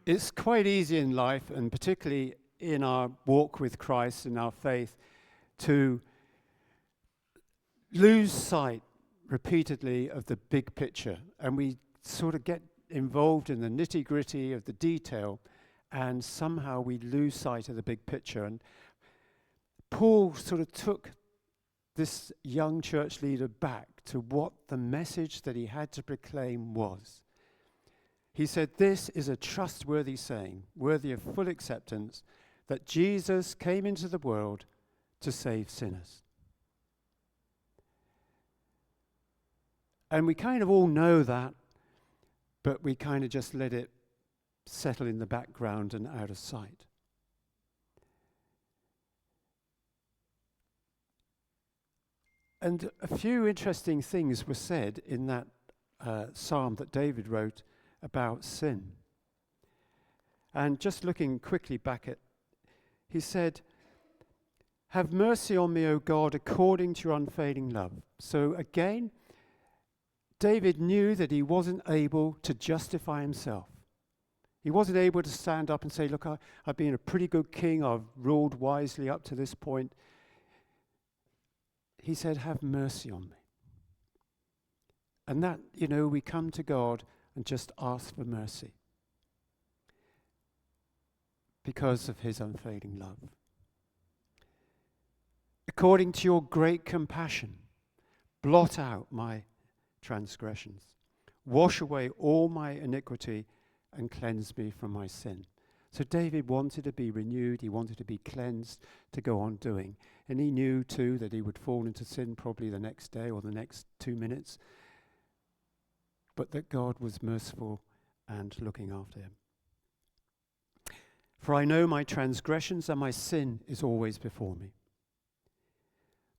It's quite easy in life, and particularly in our walk with Christ and our faith, to lose sight repeatedly of the big picture, and we sort of get involved in the nitty-gritty of the detail, and somehow we lose sight of the big picture. And Paul sort of took this young church leader back to what the message that he had to proclaim was. He said, this is a trustworthy saying, worthy of full acceptance, that Jesus came into the world to save sinners. And we kind of all know that, but we kind of just let it settle in the background and out of sight. And a few interesting things were said in that psalm that David wrote about sin. And just looking quickly back at, he said, have mercy on me, O God, according to your unfailing love. So again, David knew that he wasn't able to justify himself. He wasn't able to stand up and say, look, I've been a pretty good king, I've ruled wisely up to this point. He said, have mercy on me. And that, we come to God and just ask for mercy because of his unfailing love. According to your great compassion, blot out my transgressions. Wash away all my iniquity and cleanse me from my sin. So David wanted to be renewed, he wanted to be cleansed, to go on doing. And he knew too that he would fall into sin probably the next day or the next 2 minutes, but that God was merciful and looking after him. For I know my transgressions and my sin is always before me.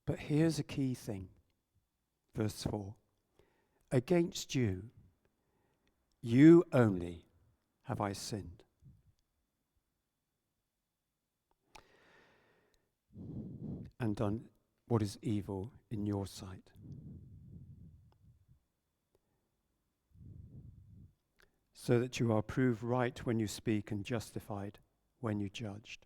But here's a key thing, verse 4. Against you, you only have I sinned. And done what is evil in your sight. So that you are proved right when you speak and justified when you judged.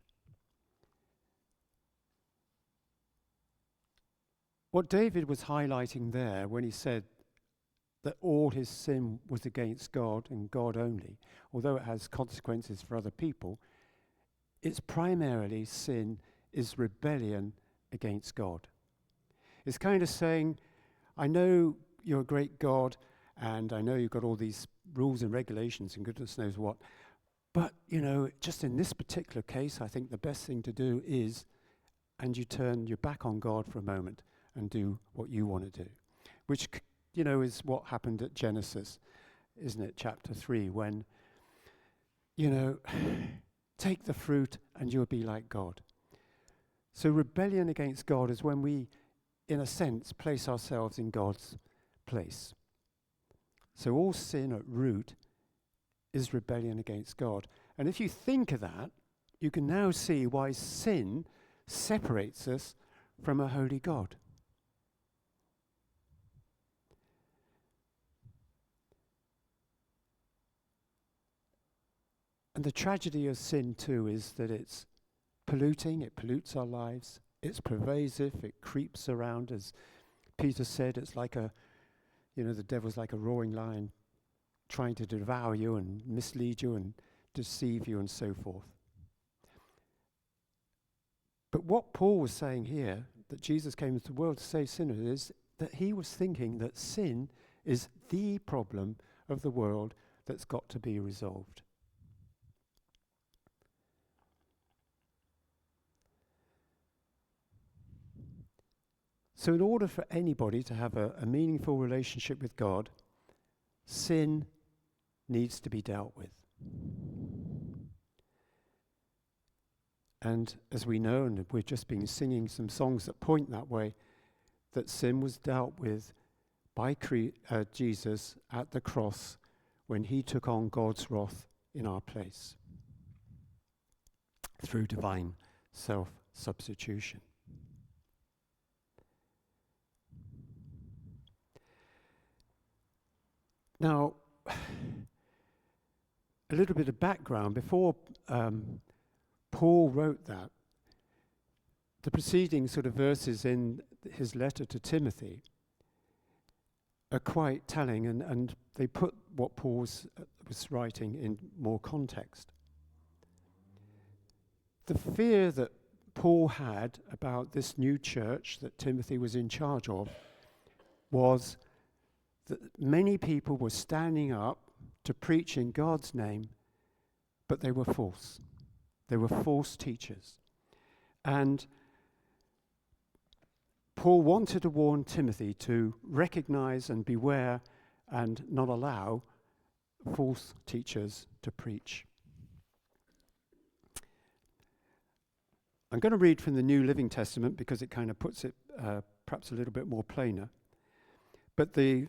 What David was highlighting there when he said that all his sin was against God and God only, although it has consequences for other people, it's primarily sin is rebellion against God. It's kind of saying, I know you're a great God, and I know you've got all these rules and regulations and goodness knows what, but, just in this particular case, I think the best thing to do is, and you turn your back on God for a moment and do what you want to do, which, is what happened at Genesis, isn't it, chapter 3, when, take the fruit and you'll be like God. So rebellion against God is when we, in a sense, place ourselves in God's place. So all sin at root is rebellion against God. And if you think of that, you can now see why sin separates us from a holy God. And the tragedy of sin too is that it's polluting, it pollutes our lives, it's pervasive, it creeps around. As Peter said, it's like the devil's like a roaring lion trying to devour you and mislead you and deceive you and so forth. But what Paul was saying here, that Jesus came into the world to save sinners, is that he was thinking that sin is the problem of the world that's got to be resolved. So in order for anybody to have a meaningful relationship with God, sin needs to be dealt with. And as we know, and we've just been singing some songs that point that way, that sin was dealt with by Jesus at the cross when he took on God's wrath in our place through divine self-substitution. Now, a little bit of background. Before Paul wrote that, the preceding sort of verses in his letter to Timothy are quite telling, and they put what Paul was writing in more context. The fear that Paul had about this new church that Timothy was in charge of was that many people were standing up to preach in God's name, but they were false. They were false teachers. And Paul wanted to warn Timothy to recognize and beware and not allow false teachers to preach. I'm going to read from the New Living Testament because it kind of puts it perhaps a little bit more plainer. But the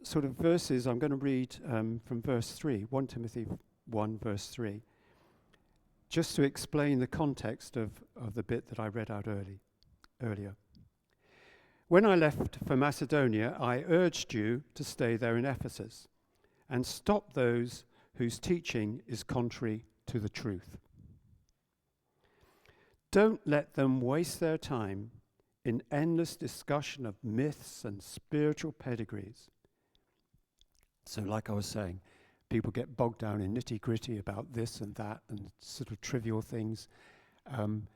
sort of verses I'm going to read from verse 3, 1 Timothy 1 verse 3, just to explain the context of the bit that I read out earlier. When I left for Macedonia, I urged you to stay there in Ephesus and stop those whose teaching is contrary to the truth. Don't let them waste their time in endless discussion of myths and spiritual pedigrees. So like I was saying, people get bogged down in nitty-gritty about this and that and sort of trivial things and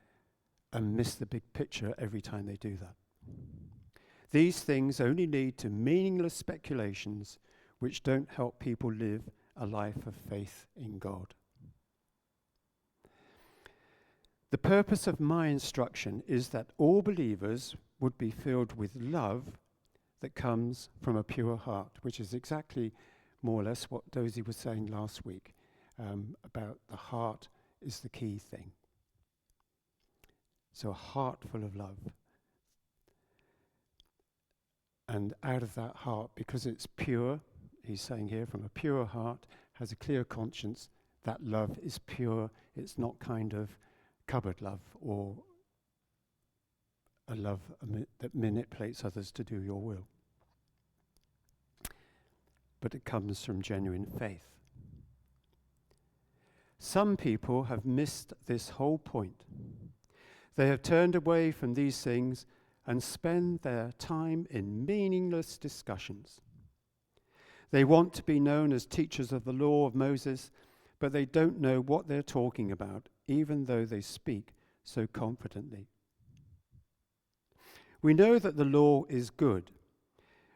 miss the big picture every time they do that. These things only lead to meaningless speculations which don't help people live a life of faith in God. The purpose of my instruction is that all believers would be filled with love that comes from a pure heart, which is exactly more or less what Dozie was saying last week about the heart is the key thing. So a heart full of love. And out of that heart, because it's pure, he's saying here, from a pure heart, has a clear conscience, that love is pure. It's not kind of cupboard love or a love that manipulates others to do your will. But it comes from genuine faith. Some people have missed this whole point. They have turned away from these things and spend their time in meaningless discussions. They want to be known as teachers of the law of Moses, but they don't know what they're talking about, even though they speak so confidently. We know that the law is good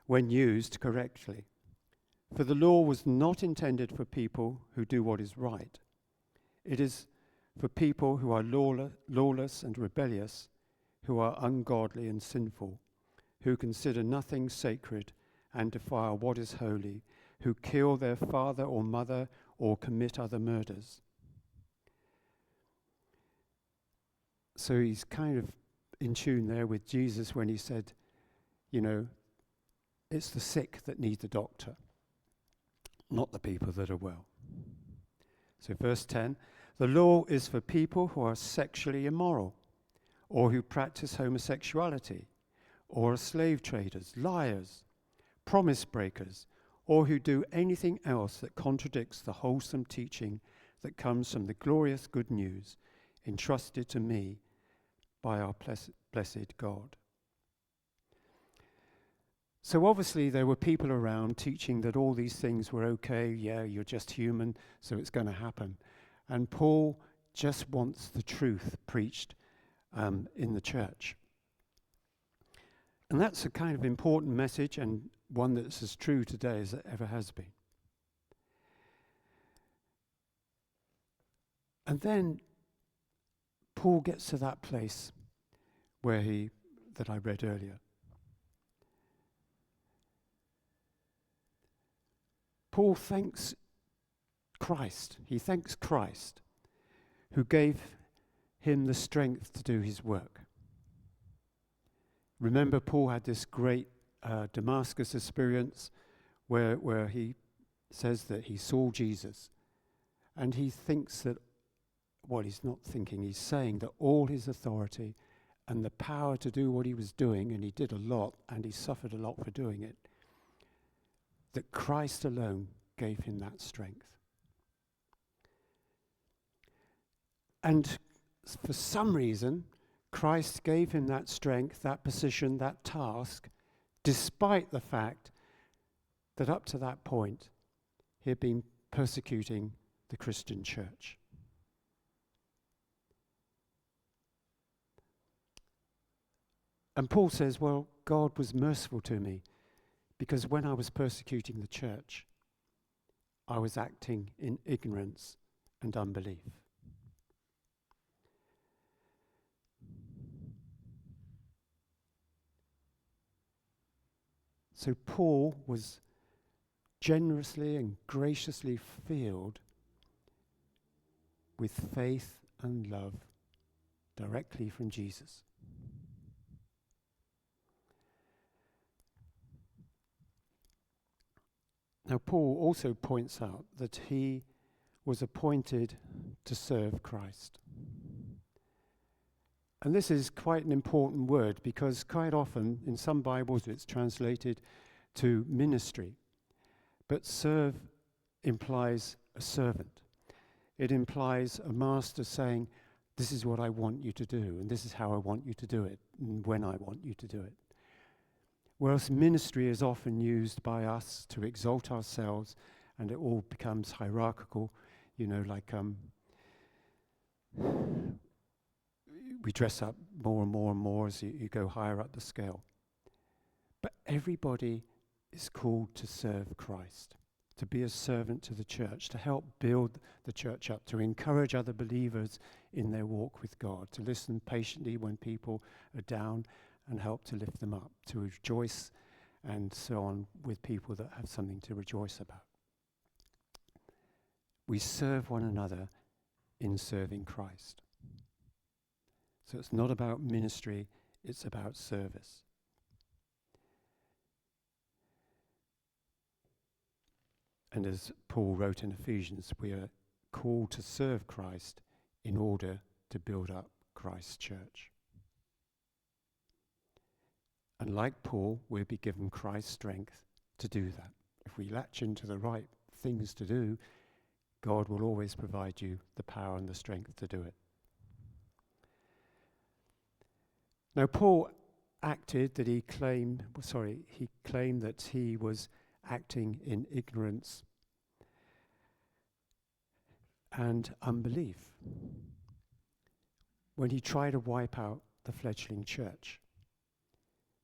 when used correctly, for the law was not intended for people who do what is right. It is for people who are lawless and rebellious, who are ungodly and sinful, who consider nothing sacred and defile what is holy, who kill their father or mother or commit other murders. So he's kind of in tune there with Jesus when he said, you know, it's the sick that need the doctor, not the people that are well. So verse 10, the law is for people who are sexually immoral, or who practice homosexuality, or are slave traders, liars, promise breakers, or who do anything else that contradicts the wholesome teaching that comes from the glorious good news entrusted to me by our blessed God. So obviously there were people around teaching that all these things were okay, yeah, you're just human, so it's going to happen. And Paul just wants the truth preached in the church. And that's a kind of important message and one that's as true today as it ever has been. And then Paul gets to that place that I read earlier. Paul thanks Christ. He thanks Christ who gave him the strength to do his work. Remember, Paul had this great Damascus experience where he says that he saw Jesus, and he thinks that, well, he's not thinking, he's saying that all his authority and the power to do what he was doing, and he did a lot, and he suffered a lot for doing it, that Christ alone gave him that strength. And for some reason, Christ gave him that strength, that position, that task, despite the fact that up to that point, he had been persecuting the Christian church. And Paul says, well, God was merciful to me because when I was persecuting the church, I was acting in ignorance and unbelief. So Paul was generously and graciously filled with faith and love directly from Jesus. Now, Paul also points out that he was appointed to serve Christ. And this is quite an important word because quite often in some Bibles it's translated to ministry. But serve implies a servant. It implies a master saying, this is what I want you to do, and this is how I want you to do it, and when I want you to do it. Whereas ministry is often used by us to exalt ourselves, and it all becomes hierarchical, like we dress up more and more and more as you go higher up the scale. But everybody is called to serve Christ, to be a servant to the church, to help build the church up, to encourage other believers in their walk with God, to listen patiently when people are down and help to lift them up, to rejoice and so on with people that have something to rejoice about. We serve one another in serving Christ. So it's not about ministry, it's about service. And as Paul wrote in Ephesians, we are called to serve Christ in order to build up Christ's church. And like Paul, we'll be given Christ's strength to do that. If we latch into the right things to do, God will always provide you the power and the strength to do it. Now, Paul claimed that he was acting in ignorance and unbelief when he tried to wipe out the fledgling church.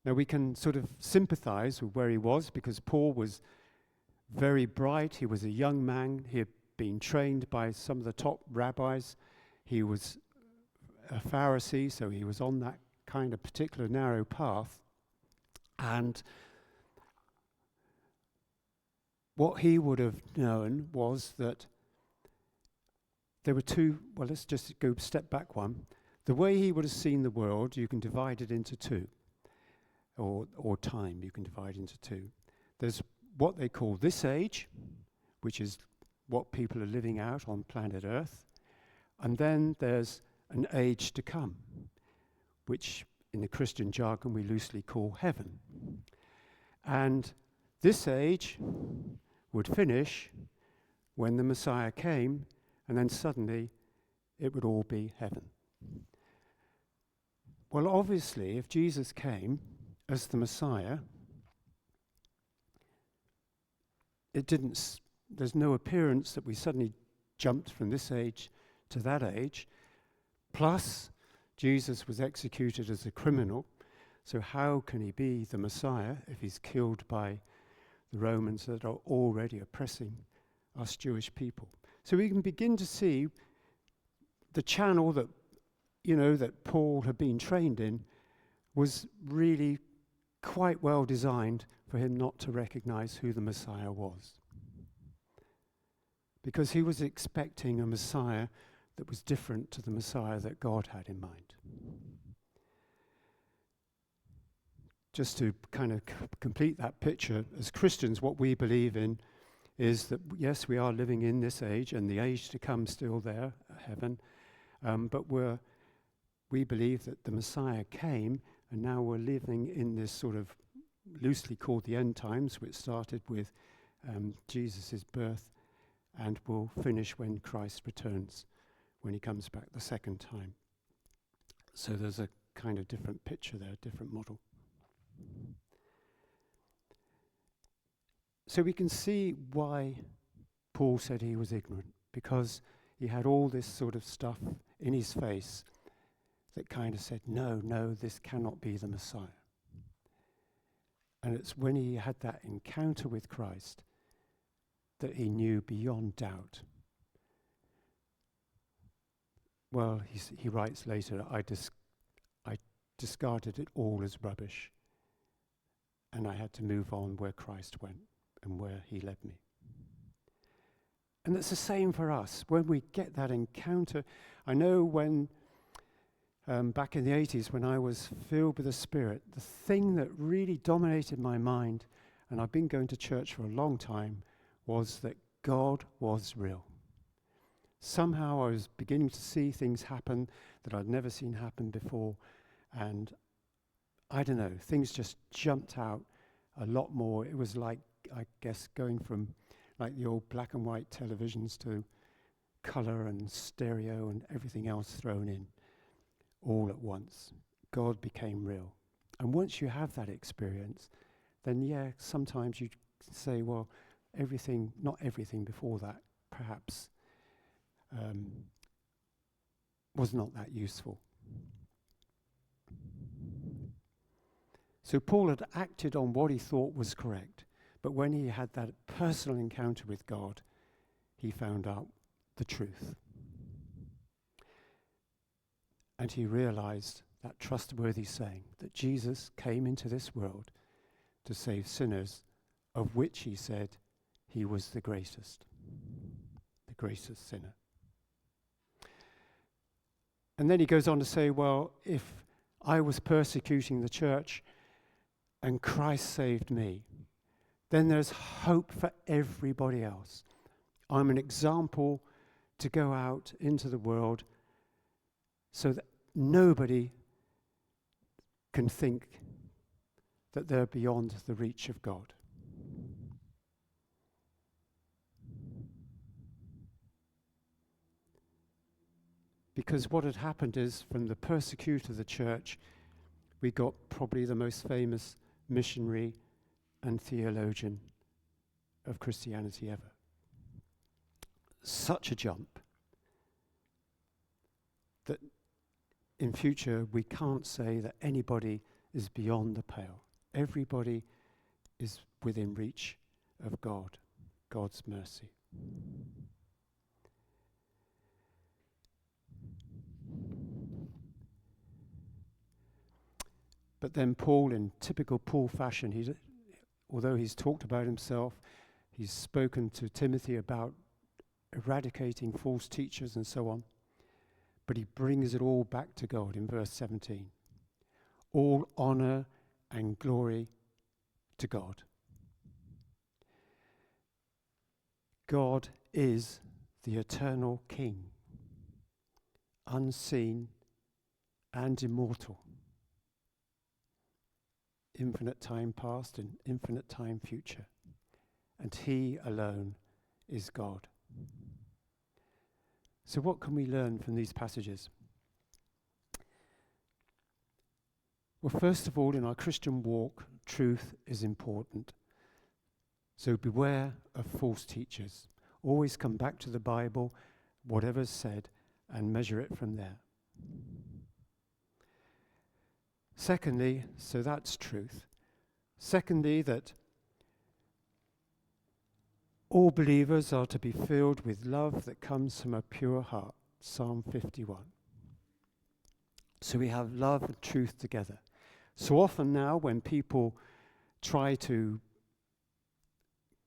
Now, we can sort of sympathize with where he was because Paul was very bright. He was a young man. He had been trained by some of the top rabbis. He was a Pharisee, so he was on that kind of particular narrow path. And what he would have known was that there were let's just go step back one. The way he would have seen the world, you can divide it into two. Or time, you can divide into two. There's what they call this age, which is what people are living out on planet Earth. And then there's an age to come, which in the Christian jargon we loosely call heaven. And this age would finish when the Messiah came, and then suddenly it would all be heaven. Well, obviously, if Jesus came as the Messiah, there's no appearance that we suddenly jumped from this age to that age. Plus, Jesus was executed as a criminal, so how can he be the Messiah if he's killed by the Romans that are already oppressing us Jewish people? So we can begin to see the channel that Paul had been trained in was really quite well designed for him not to recognize who the Messiah was. Because he was expecting a Messiah that was different to the Messiah that God had in mind. Just to kind of complete that picture, as Christians, what we believe in is that, yes, we are living in this age, and the age to come still there, heaven, but we believe that the Messiah came, and now we're living in this sort of loosely called the end times, which started with Jesus' birth and will finish when Christ returns when he comes back the second time. So there's a kind of different picture there, different model. So we can see why Paul said he was ignorant, because he had all this sort of stuff in his face that kind of said, no, this cannot be the Messiah. And it's when he had that encounter with Christ that he knew beyond doubt. Well, he writes later, I discarded it all as rubbish, and I had to move on where Christ went and where he led me. And it's the same for us. When we get that encounter, I know when back in the 80s, when I was filled with the Spirit, the thing that really dominated my mind, and I've been going to church for a long time, was that God was real. Somehow I was beginning to see things happen that I'd never seen happen before, and I don't know, things just jumped out a lot more. It was like, I guess, going from like the old black and white televisions to colour and stereo and everything else thrown in all at once. God became real. And once you have that experience, then sometimes you say, well, not everything before that perhaps was not that useful. So Paul had acted on what he thought was correct, but when he had that personal encounter with God, he found out the truth. And he realized that trustworthy saying that Jesus came into this world to save sinners, of which he said he was the greatest sinner. And then he goes on to say, well, if I was persecuting the church and Christ saved me, then there's hope for everybody else. I'm an example to go out into the world so that nobody can think that they're beyond the reach of God. Because what had happened is, from the persecutor of the church, we got probably the most famous missionary and theologian of Christianity ever. Such a jump that in future we can't say that anybody is beyond the pale. Everybody is within reach of God, God's mercy. But then Paul, in typical Paul fashion, although he's talked about himself, he's spoken to Timothy about eradicating false teachers and so on, but he brings it all back to God in verse 17. All honor and glory to God. God is the eternal King, unseen and immortal. Infinite time past and infinite time future. And he alone is God. So what can we learn from these passages? Well, first of all, in our Christian walk, truth is important. So beware of false teachers. Always come back to the Bible, whatever's said, and measure it from there. Secondly, so that's truth. Secondly, that all believers are to be filled with love that comes from a pure heart. Psalm 51. So we have love and truth together. So often now when people try to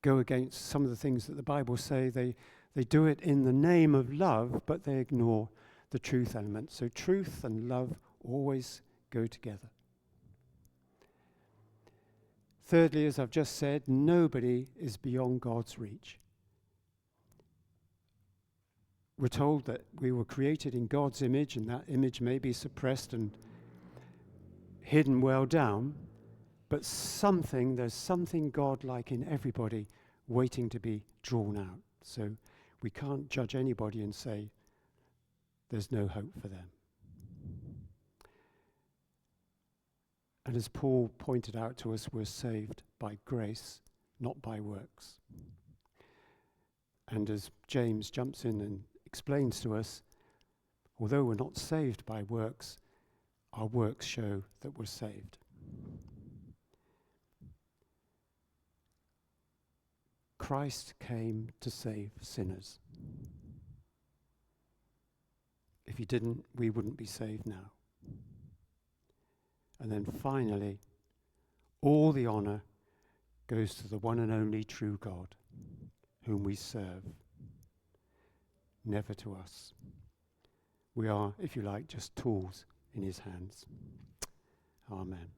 go against some of the things that the Bible say, they do it in the name of love, but they ignore the truth element. So truth and love always go together. Thirdly, as I've just said, nobody is beyond God's reach. We're told that we were created in God's image, and that image may be suppressed and hidden well down, but there's something God-like in everybody waiting to be drawn out. So we can't judge anybody and say, there's no hope for them. And as Paul pointed out to us, we're saved by grace, not by works. And as James jumps in and explains to us, although we're not saved by works, our works show that we're saved. Christ came to save sinners. If he didn't, we wouldn't be saved now. And then finally, all the honor goes to the one and only true God, whom we serve, never to us. We are, if you like, just tools in his hands. Amen.